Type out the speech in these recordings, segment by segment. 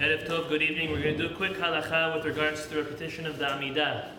Erev Tov, good evening. We're going to do a quick halacha with regards to the repetition of the Amida.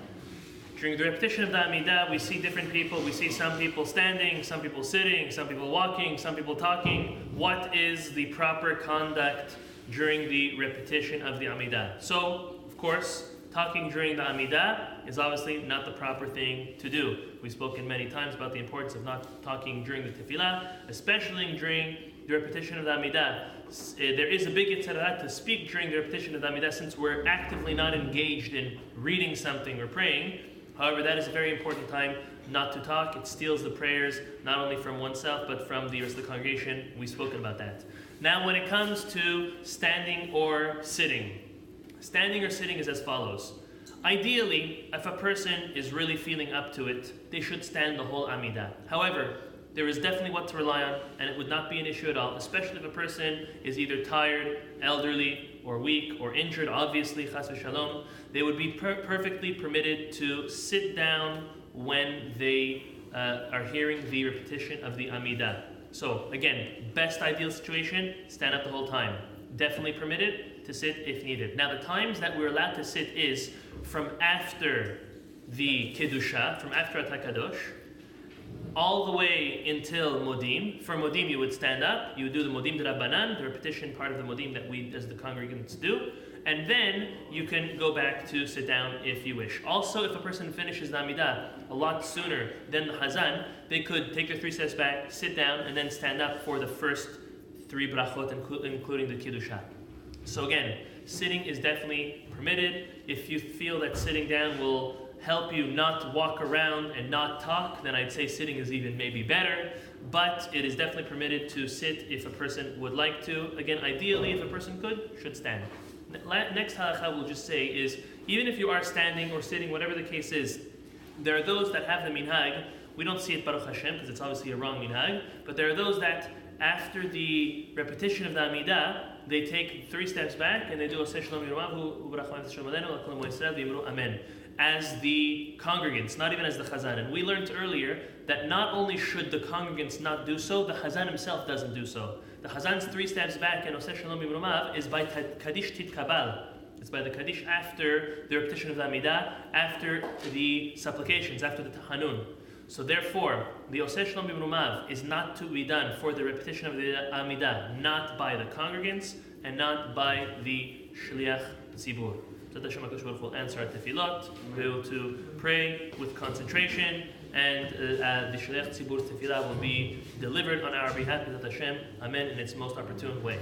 During the repetition of the Amida, we see different people. We see some people standing, some people sitting, some people walking, some people talking. What is the proper conduct during the repetition of the Amida? So, of course, talking during the Amida is obviously not the proper thing to do. We've spoken many times about the importance of not talking during the tefillah, especially during the repetition of the Amida. There is a big yitzhara to speak during the repetition of the Amida since we're actively not engaged in reading something or praying. However, that is a very important time not to talk. It steals the prayers not only from oneself but from the rest of the congregation. We've spoken about that. Now when it comes to standing or sitting, standing or sitting is as follows. Ideally, if a person is really feeling up to it, they should stand the whole Amida. However, there is definitely what to rely on, and it would not be an issue at all, especially if a person is either tired, elderly, or weak, or injured, obviously, chas v'shalom. They would be perfectly permitted to sit down when they are hearing the repetition of the Amida. So, again, best ideal situation, stand up the whole time. Definitely permitted to sit if needed. Now, the times that we're allowed to sit is from after the Kedusha, from after Atakadosh, all the way until Modim. For Modim, you would stand up, you would do the Modim de Rabbanan, the repetition part of the Modim that we, as the congregants, do, and then you can go back to sit down if you wish. Also, if a person finishes the Amidah a lot sooner than the Hazan, they could take their 3 steps back, sit down, and then stand up for the first 3 brachot, including the Kiddusha. So again, sitting is definitely permitted. If you feel that sitting down will help you not walk around and not talk, then I'd say sitting is even maybe better. But it is definitely permitted to sit if a person would like to. Again, ideally, if a person could, should stand. Next halacha we'll just say is, even if you are standing or sitting, whatever the case is, there are those that have the minhag. We don't see it Baruch Hashem because it's obviously a wrong minhag, but there are those that after the repetition of the Amidah, they take 3 steps back and they do Oseh Shalom Yirmahu, U'Barachman Shalom Aleinu, L'Kol Yisrael, V'Yimru Amen, as the congregants, not even as the Chazan. And we learned earlier that not only should the congregants not do so, the Chazan himself doesn't do so. The Chazan's 3 steps back and Oseh Shalom Yirmahu is by Kaddish Titkabal. It's by the Kaddish after the repetition of the Amidah, after the supplications, after the Tahanun. So therefore, the Oseh Shalom B'Mrumav is not to be done for the repetition of the Amidah, not by the congregants and not by the Shliach Tzibur. So Hashem HaKadosh Baruch Hu will answer our tefillot. We will to pray with concentration, and the Shliach Tzibur tefillah will be delivered on our behalf, Hashem, Amen, in its most opportune way.